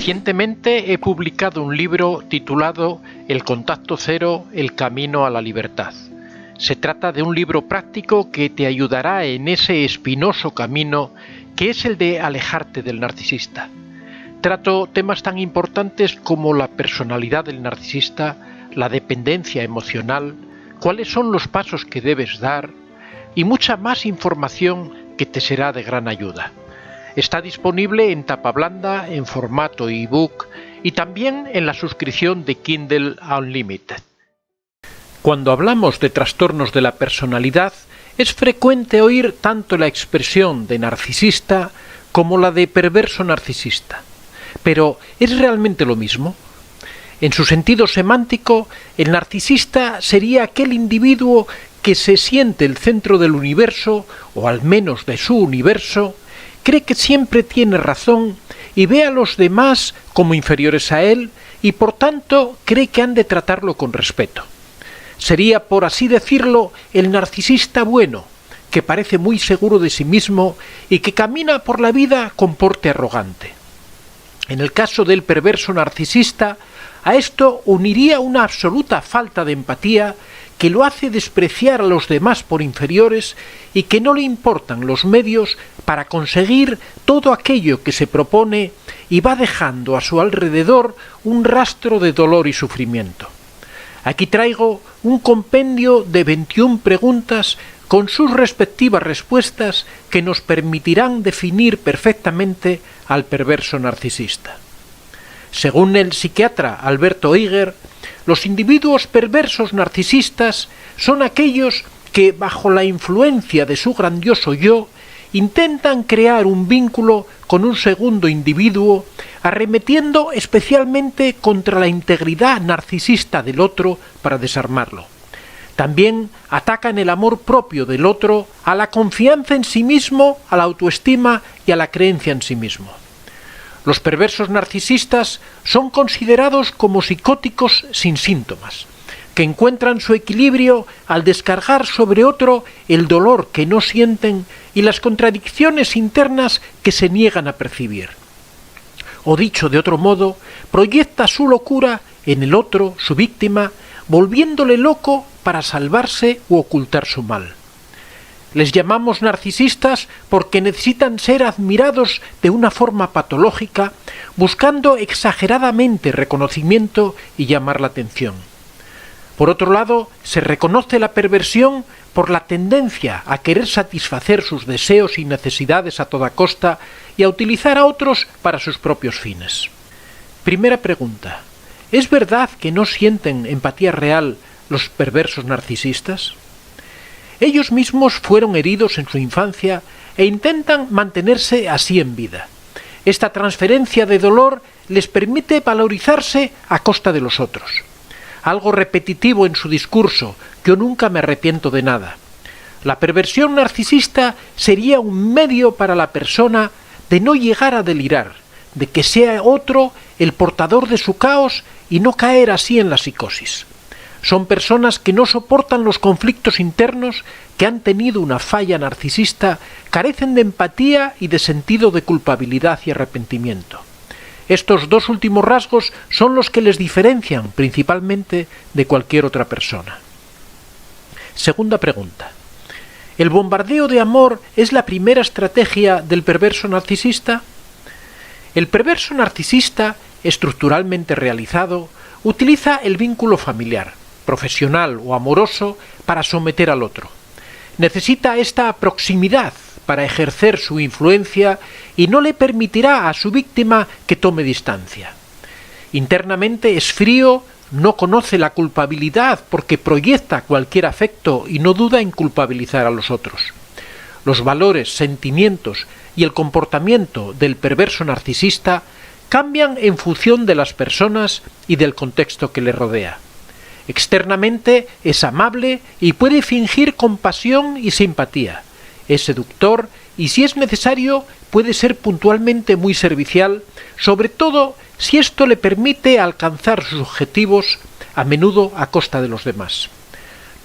Recientemente he publicado un libro titulado El contacto cero, el camino a la libertad. Se trata de un libro práctico que te ayudará en ese espinoso camino que es el de alejarte del narcisista. Trato temas tan importantes como la personalidad del narcisista, la dependencia emocional, cuáles son los pasos que debes dar y mucha más información que te será de gran ayuda. Está disponible en tapa blanda, en formato ebook y también en la suscripción de Kindle Unlimited. Cuando hablamos de trastornos de la personalidad, es frecuente oír tanto la expresión de narcisista como la de perverso narcisista. Pero, ¿es realmente lo mismo? En su sentido semántico, el narcisista sería aquel individuo que se siente el centro del universo, o al menos de su universo, cree que siempre tiene razón y ve a los demás como inferiores a él y por tanto cree que han de tratarlo con respeto. Sería, por así decirlo, el narcisista bueno, que parece muy seguro de sí mismo y que camina por la vida con porte arrogante. En el caso del perverso narcisista, a esto uniría una absoluta falta de empatía que lo hace despreciar a los demás por inferiores y que no le importan los medios para conseguir todo aquello que se propone y va dejando a su alrededor un rastro de dolor y sufrimiento. Aquí traigo un compendio de 21 preguntas con sus respectivas respuestas que nos permitirán definir perfectamente al perverso narcisista. Según el psiquiatra Alberto Iger, los individuos perversos narcisistas son aquellos que, bajo la influencia de su grandioso yo, intentan crear un vínculo con un segundo individuo, arremetiendo especialmente contra la integridad narcisista del otro para desarmarlo. También atacan el amor propio del otro, a la confianza en sí mismo, a la autoestima y a la creencia en sí mismo. Los perversos narcisistas son considerados como psicóticos sin síntomas, que encuentran su equilibrio al descargar sobre otro el dolor que no sienten y las contradicciones internas que se niegan a percibir. O dicho de otro modo, proyecta su locura en el otro, su víctima, volviéndole loco para salvarse u ocultar su mal. Les llamamos narcisistas porque necesitan ser admirados de una forma patológica, buscando exageradamente reconocimiento y llamar la atención. Por otro lado, se reconoce la perversión por la tendencia a querer satisfacer sus deseos y necesidades a toda costa y a utilizar a otros para sus propios fines. Primera pregunta: ¿es verdad que no sienten empatía real los perversos narcisistas? Ellos mismos fueron heridos en su infancia e intentan mantenerse así en vida. Esta transferencia de dolor les permite valorizarse a costa de los otros. Algo repetitivo en su discurso: yo nunca me arrepiento de nada. La perversión narcisista sería un medio para la persona de no llegar a delirar, de que sea otro el portador de su caos y no caer así en la psicosis. Son personas que no soportan los conflictos internos, que han tenido una falla narcisista, carecen de empatía y de sentido de culpabilidad y arrepentimiento. Estos dos últimos rasgos son los que les diferencian principalmente de cualquier otra persona. Segunda pregunta: ¿el bombardeo de amor es la primera estrategia del perverso narcisista? El perverso narcisista, estructuralmente realizado, utiliza el vínculo familiar, profesional o amoroso para someter al otro. Necesita esta proximidad para ejercer su influencia y no le permitirá a su víctima que tome distancia. Internamente es frío, no conoce la culpabilidad porque proyecta cualquier afecto y no duda en culpabilizar a los otros. Los valores, sentimientos y el comportamiento del perverso narcisista cambian en función de las personas y del contexto que le rodea. Externamente es amable y puede fingir compasión y simpatía. Es seductor y, si es necesario, puede ser puntualmente muy servicial, sobre todo si esto le permite alcanzar sus objetivos, a menudo a costa de los demás.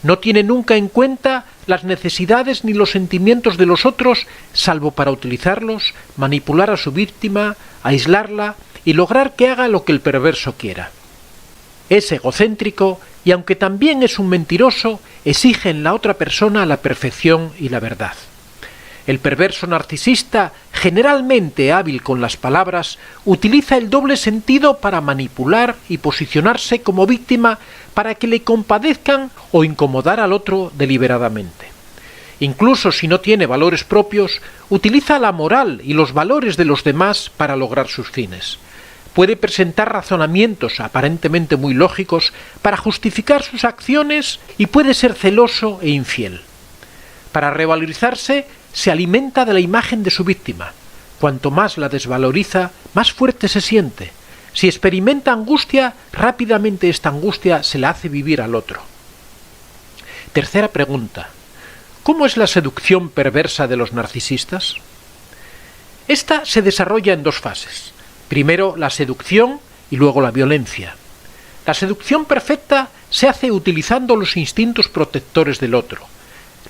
No tiene nunca en cuenta las necesidades ni los sentimientos de los otros, salvo para utilizarlos, manipular a su víctima, aislarla y lograr que haga lo que el perverso quiera. Es egocéntrico y, aunque también es un mentiroso, exige en la otra persona la perfección y la verdad. El perverso narcisista, generalmente hábil con las palabras, utiliza el doble sentido para manipular y posicionarse como víctima para que le compadezcan o incomodar al otro deliberadamente. Incluso si no tiene valores propios, utiliza la moral y los valores de los demás para lograr sus fines. Puede presentar razonamientos aparentemente muy lógicos para justificar sus acciones y puede ser celoso e infiel. Para revalorizarse, se alimenta de la imagen de su víctima. Cuanto más la desvaloriza, más fuerte se siente. Si experimenta angustia, rápidamente esta angustia se la hace vivir al otro. Tercera pregunta. ¿Cómo es la seducción perversa de los narcisistas? Esta se desarrolla en dos fases. Primero la seducción y luego la violencia. La seducción perfecta se hace utilizando los instintos protectores del otro.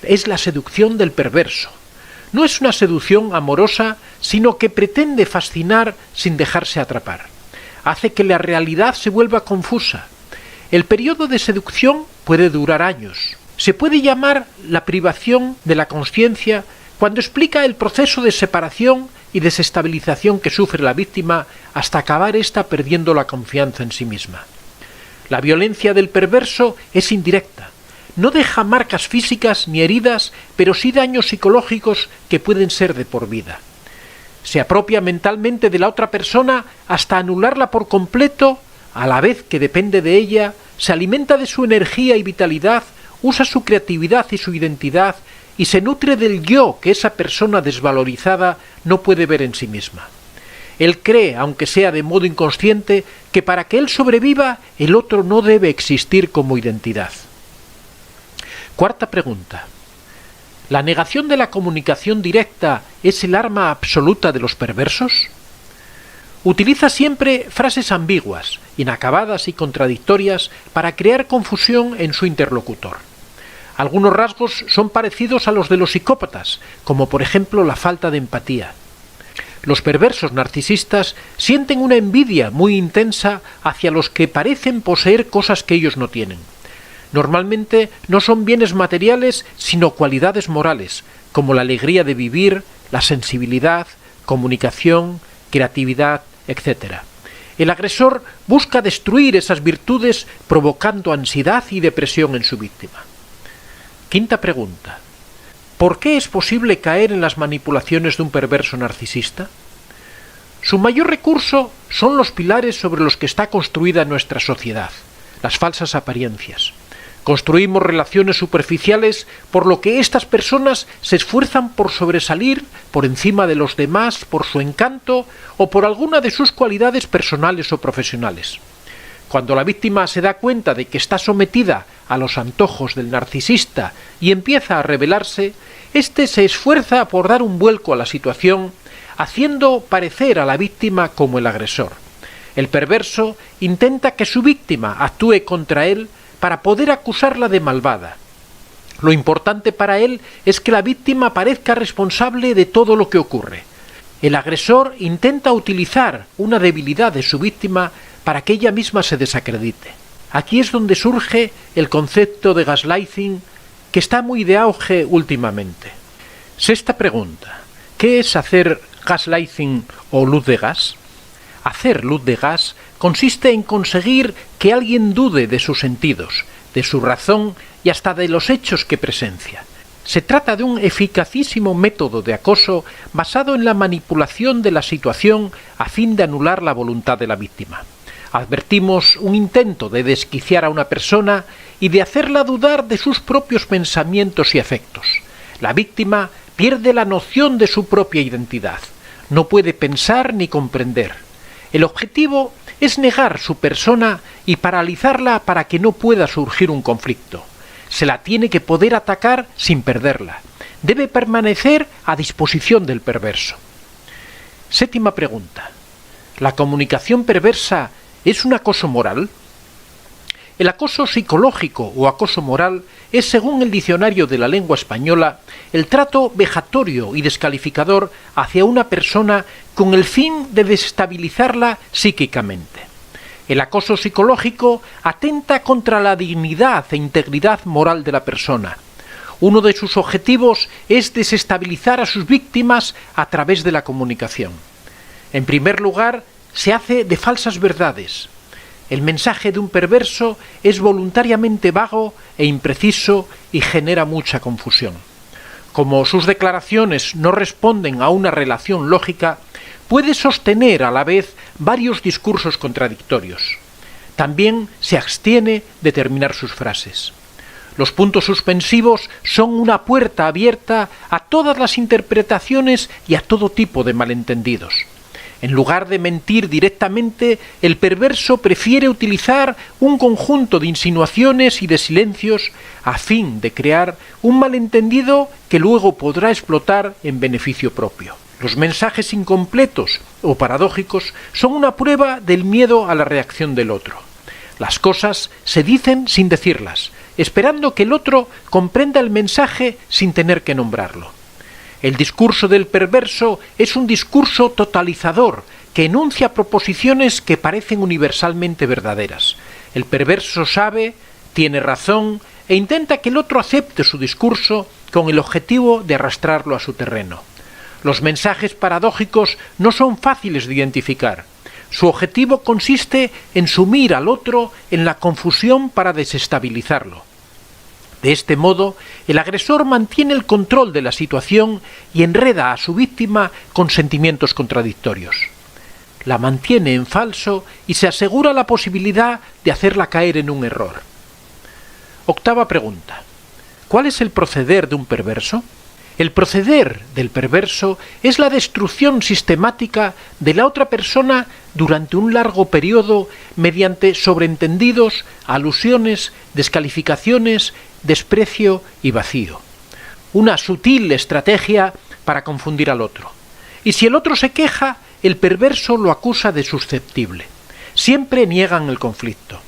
Es la seducción del perverso. No es una seducción amorosa, sino que pretende fascinar sin dejarse atrapar. Hace que la realidad se vuelva confusa. El periodo de seducción puede durar años. Se puede llamar la privación de la consciencia cuando explica el proceso de separación y desestabilización que sufre la víctima hasta acabar ésta perdiendo la confianza en sí misma. La violencia del perverso es indirecta. No deja marcas físicas ni heridas, pero sí daños psicológicos que pueden ser de por vida. Se apropia mentalmente de la otra persona hasta anularla por completo, a la vez que depende de ella, se alimenta de su energía y vitalidad, usa su creatividad y su identidad y se nutre del yo que esa persona desvalorizada no puede ver en sí misma. Él cree, aunque sea de modo inconsciente, que para que él sobreviva, el otro no debe existir como identidad. Cuarta pregunta. ¿La negación de la comunicación directa es el arma absoluta de los perversos? Utiliza siempre frases ambiguas, inacabadas y contradictorias para crear confusión en su interlocutor. Algunos rasgos son parecidos a los de los psicópatas, como por ejemplo la falta de empatía. Los perversos narcisistas sienten una envidia muy intensa hacia los que parecen poseer cosas que ellos no tienen. Normalmente no son bienes materiales, sino cualidades morales, como la alegría de vivir, la sensibilidad, comunicación, creatividad, etc. El agresor busca destruir esas virtudes provocando ansiedad y depresión en su víctima. Quinta pregunta. ¿Por qué es posible caer en las manipulaciones de un perverso narcisista? Su mayor recurso son los pilares sobre los que está construida nuestra sociedad, las falsas apariencias. Construimos relaciones superficiales por lo que estas personas se esfuerzan por sobresalir por encima de los demás por su encanto o por alguna de sus cualidades personales o profesionales. Cuando la víctima se da cuenta de que está sometida a los antojos del narcisista y empieza a rebelarse, éste se esfuerza por dar un vuelco a la situación, haciendo parecer a la víctima como el agresor. El perverso intenta que su víctima actúe contra él para poder acusarla de malvada. Lo importante para él es que la víctima parezca responsable de todo lo que ocurre. El agresor intenta utilizar una debilidad de su víctima para que ella misma se desacredite. Aquí es donde surge el concepto de gaslighting, que está muy de auge últimamente. Sexta pregunta. ¿Qué es hacer gaslighting o luz de gas? Hacer luz de gas consiste en conseguir que alguien dude de sus sentidos, de su razón y hasta de los hechos que presencia. Se trata de un eficacísimo método de acoso basado en la manipulación de la situación a fin de anular la voluntad de la víctima. Advertimos un intento de desquiciar a una persona y de hacerla dudar de sus propios pensamientos y afectos. La víctima pierde la noción de su propia identidad. No puede pensar ni comprender. El objetivo es negar su persona y paralizarla para que no pueda surgir un conflicto. Se la tiene que poder atacar sin perderla. Debe permanecer a disposición del perverso. Séptima pregunta. ¿La comunicación perversa es un acoso moral? El acoso psicológico o acoso moral es, según el diccionario de la lengua española, el trato vejatorio y descalificador hacia una persona con el fin de desestabilizarla psíquicamente. El acoso psicológico atenta contra la dignidad e integridad moral de la persona. Uno de sus objetivos es desestabilizar a sus víctimas a través de la comunicación. En primer lugar, se hace de falsas verdades. El mensaje de un perverso es voluntariamente vago e impreciso y genera mucha confusión. Como sus declaraciones no responden a una relación lógica, puede sostener a la vez varios discursos contradictorios. También se abstiene de terminar sus frases. Los puntos suspensivos son una puerta abierta a todas las interpretaciones y a todo tipo de malentendidos. En lugar de mentir directamente, el perverso prefiere utilizar un conjunto de insinuaciones y de silencios a fin de crear un malentendido que luego podrá explotar en beneficio propio. Los mensajes incompletos o paradójicos son una prueba del miedo a la reacción del otro. Las cosas se dicen sin decirlas, esperando que el otro comprenda el mensaje sin tener que nombrarlo. El discurso del perverso es un discurso totalizador que enuncia proposiciones que parecen universalmente verdaderas. El perverso sabe, tiene razón e intenta que el otro acepte su discurso con el objetivo de arrastrarlo a su terreno. Los mensajes paradójicos no son fáciles de identificar. Su objetivo consiste en sumir al otro en la confusión para desestabilizarlo. De este modo, el agresor mantiene el control de la situación y enreda a su víctima con sentimientos contradictorios. La mantiene en falso y se asegura la posibilidad de hacerla caer en un error. Octava pregunta. ¿Cuál es el proceder de un perverso? El proceder del perverso es la destrucción sistemática de la otra persona durante un largo periodo mediante sobreentendidos, alusiones, descalificaciones, desprecio y vacío. Una sutil estrategia para confundir al otro. Y si el otro se queja, el perverso lo acusa de susceptible. Siempre niegan el conflicto.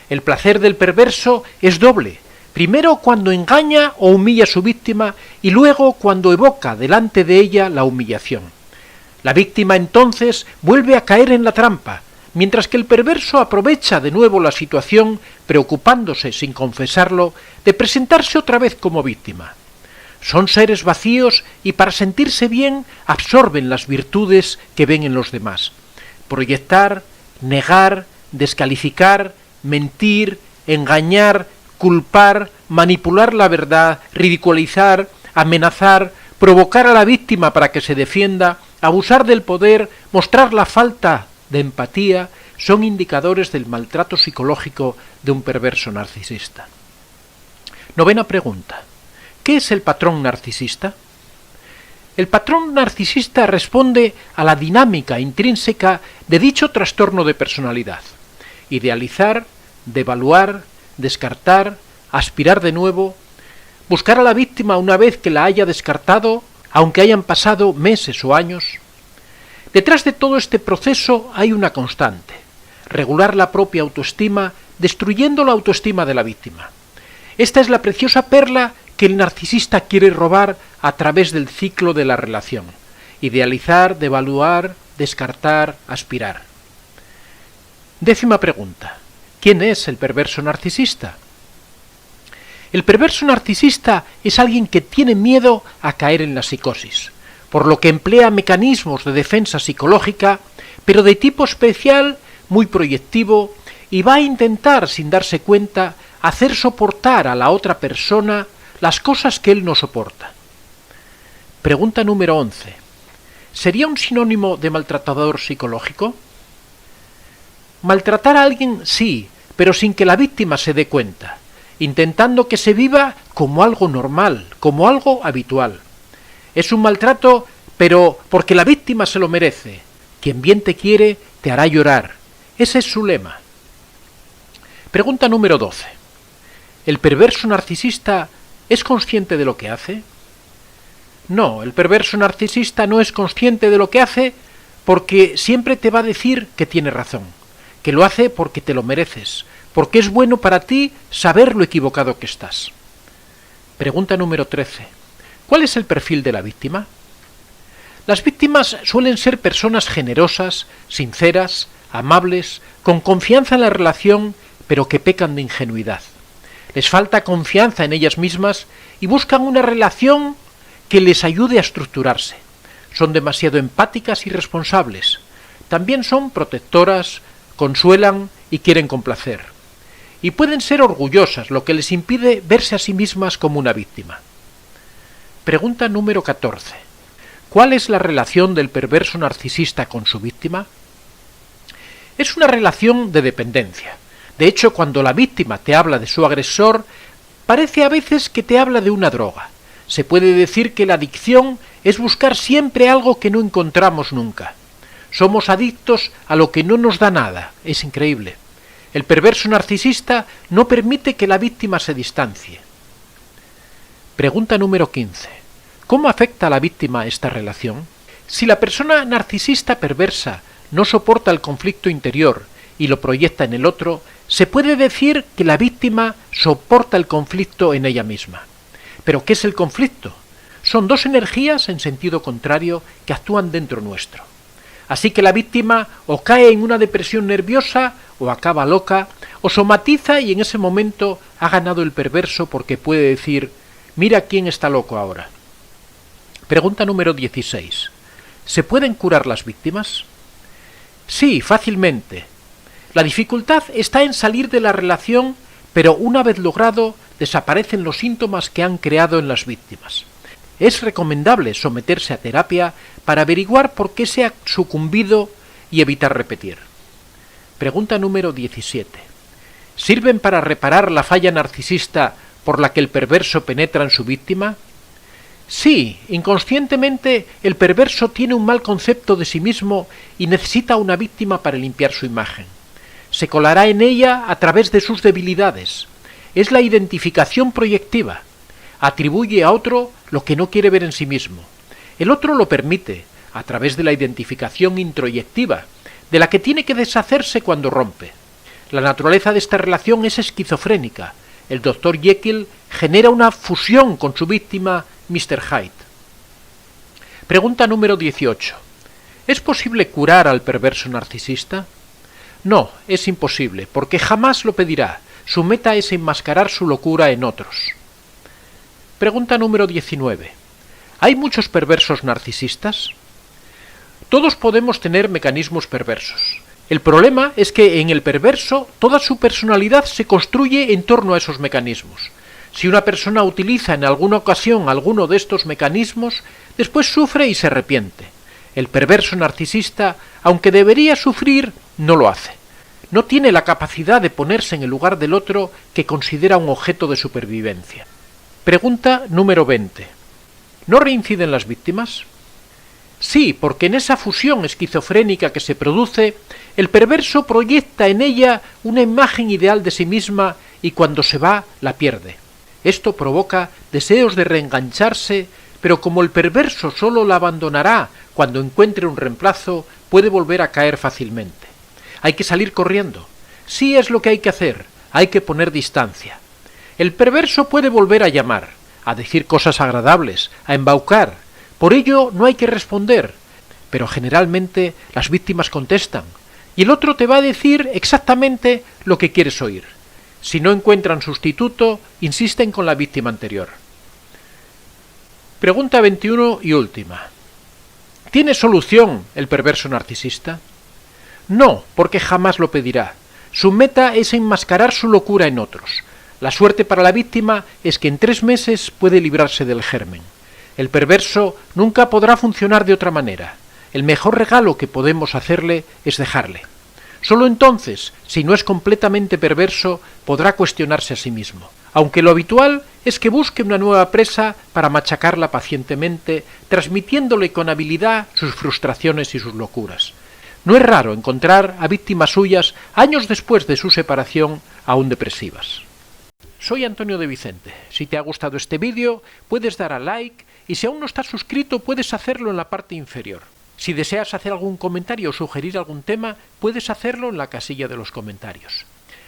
El placer del perverso es doble. Primero cuando engaña o humilla a su víctima y luego cuando evoca delante de ella la humillación. La víctima entonces vuelve a caer en la trampa, mientras que el perverso aprovecha de nuevo la situación, preocupándose, sin confesarlo, de presentarse otra vez como víctima. Son seres vacíos y para sentirse bien absorben las virtudes que ven en los demás. Proyectar, negar, descalificar, mentir, engañar, culpar, manipular la verdad, ridiculizar, amenazar, provocar a la víctima para que se defienda, abusar del poder, mostrar la falta de empatía, son indicadores del maltrato psicológico de un perverso narcisista. Novena pregunta. ¿Qué es el patrón narcisista? El patrón narcisista responde a la dinámica intrínseca de dicho trastorno de personalidad. Idealizar, devaluar, descartar, aspirar de nuevo, buscar a la víctima una vez que la haya descartado, aunque hayan pasado meses o años. Detrás de todo este proceso hay una constante: regular la propia autoestima, destruyendo la autoestima de la víctima. Esta es la preciosa perla que el narcisista quiere robar a través del ciclo de la relación: idealizar, devaluar, descartar, aspirar. Décima pregunta. ¿Quién es el perverso narcisista? El perverso narcisista es alguien que tiene miedo a caer en la psicosis, por lo que emplea mecanismos de defensa psicológica, pero de tipo especial, muy proyectivo, y va a intentar, sin darse cuenta, hacer soportar a la otra persona las cosas que él no soporta. Pregunta número 11. ¿Sería un sinónimo de maltratador psicológico? Maltratar a alguien sí, pero sin que la víctima se dé cuenta, intentando que se viva como algo normal, como algo habitual. Es un maltrato, pero porque la víctima se lo merece. Quien bien te quiere, te hará llorar. Ese es su lema. Pregunta número 12. ¿El perverso narcisista es consciente de lo que hace? No, el perverso narcisista no es consciente de lo que hace porque siempre te va a decir que tiene razón, que lo hace porque te lo mereces, porque es bueno para ti saber lo equivocado que estás. Pregunta número 13. ¿Cuál es el perfil de la víctima? Las víctimas suelen ser personas generosas, sinceras, amables, con confianza en la relación, pero que pecan de ingenuidad. Les falta confianza en ellas mismas y buscan una relación que les ayude a estructurarse. Son demasiado empáticas y responsables. También son protectoras, consuelan y quieren complacer. Y pueden ser orgullosas, lo que les impide verse a sí mismas como una víctima. Pregunta número 14. ¿Cuál es la relación del perverso narcisista con su víctima? Es una relación de dependencia. De hecho, cuando la víctima te habla de su agresor, parece a veces que te habla de una droga. Se puede decir que la adicción es buscar siempre algo que no encontramos nunca. Somos adictos a lo que no nos da nada. Es increíble. El perverso narcisista no permite que la víctima se distancie. Pregunta número 15. ¿Cómo afecta a la víctima esta relación? Si la persona narcisista perversa no soporta el conflicto interior y lo proyecta en el otro, se puede decir que la víctima soporta el conflicto en ella misma. ¿Pero qué es el conflicto? Son dos energías en sentido contrario que actúan dentro nuestro. Así que la víctima o cae en una depresión nerviosa, o acaba loca, o somatiza y en ese momento ha ganado el perverso porque puede decir, mira quién está loco ahora. Pregunta número 16. ¿Se pueden curar las víctimas? Sí, fácilmente. La dificultad está en salir de la relación, pero una vez logrado, desaparecen los síntomas que han creado en las víctimas. Es recomendable someterse a terapia para averiguar por qué se ha sucumbido y evitar repetir. Pregunta número 17. ¿Sirven para reparar la falla narcisista por la que el perverso penetra en su víctima? Sí, inconscientemente el perverso tiene un mal concepto de sí mismo y necesita una víctima para limpiar su imagen. Se colará en ella a través de sus debilidades. Es la identificación proyectiva. Atribuye a otro lo que no quiere ver en sí mismo. El otro lo permite, a través de la identificación introyectiva, de la que tiene que deshacerse cuando rompe. La naturaleza de esta relación es esquizofrénica. El Dr. Jekyll genera una fusión con su víctima, Mr. Hyde. Pregunta número 18. ¿Es posible curar al perverso narcisista? No, es imposible, porque jamás lo pedirá. Su meta es enmascarar su locura en otros. Pregunta número 19. ¿Hay muchos perversos narcisistas? Todos podemos tener mecanismos perversos. El problema es que en el perverso toda su personalidad se construye en torno a esos mecanismos. Si una persona utiliza en alguna ocasión alguno de estos mecanismos, después sufre y se arrepiente. El perverso narcisista, aunque debería sufrir, no lo hace. No tiene la capacidad de ponerse en el lugar del otro que considera un objeto de supervivencia. Pregunta número 20. ¿No reinciden las víctimas? Sí, porque en esa fusión esquizofrénica que se produce, el perverso proyecta en ella una imagen ideal de sí misma y cuando se va, la pierde. Esto provoca deseos de reengancharse, pero como el perverso solo la abandonará cuando encuentre un reemplazo, puede volver a caer fácilmente. Hay que salir corriendo. Sí es lo que hay que hacer, hay que poner distancia. El perverso puede volver a llamar, a decir cosas agradables, a embaucar. Por ello no hay que responder, pero generalmente las víctimas contestan, y el otro te va a decir exactamente lo que quieres oír. Si no encuentran sustituto, insisten con la víctima anterior. Pregunta 21 y última. ¿Tiene solución el perverso narcisista? No, porque jamás lo pedirá. Su meta es enmascarar su locura en otros. La suerte para la víctima es que en 3 meses puede librarse del germen. El perverso nunca podrá funcionar de otra manera. El mejor regalo que podemos hacerle es dejarle. Solo entonces, si no es completamente perverso, podrá cuestionarse a sí mismo. Aunque lo habitual es que busque una nueva presa para machacarla pacientemente, transmitiéndole con habilidad sus frustraciones y sus locuras. No es raro encontrar a víctimas suyas años después de su separación aún depresivas. Soy Antonio de Vicente. Si te ha gustado este vídeo, puedes dar a like y si aún no estás suscrito, puedes hacerlo en la parte inferior. Si deseas hacer algún comentario o sugerir algún tema, puedes hacerlo en la casilla de los comentarios.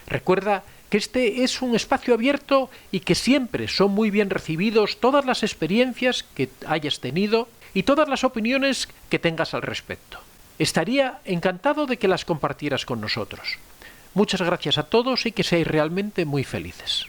Recuerda que este es un espacio abierto y que siempre son muy bien recibidos todas las experiencias que hayas tenido y todas las opiniones que tengas al respecto. Estaría encantado de que las compartieras con nosotros. Muchas gracias a todos y que seáis realmente muy felices.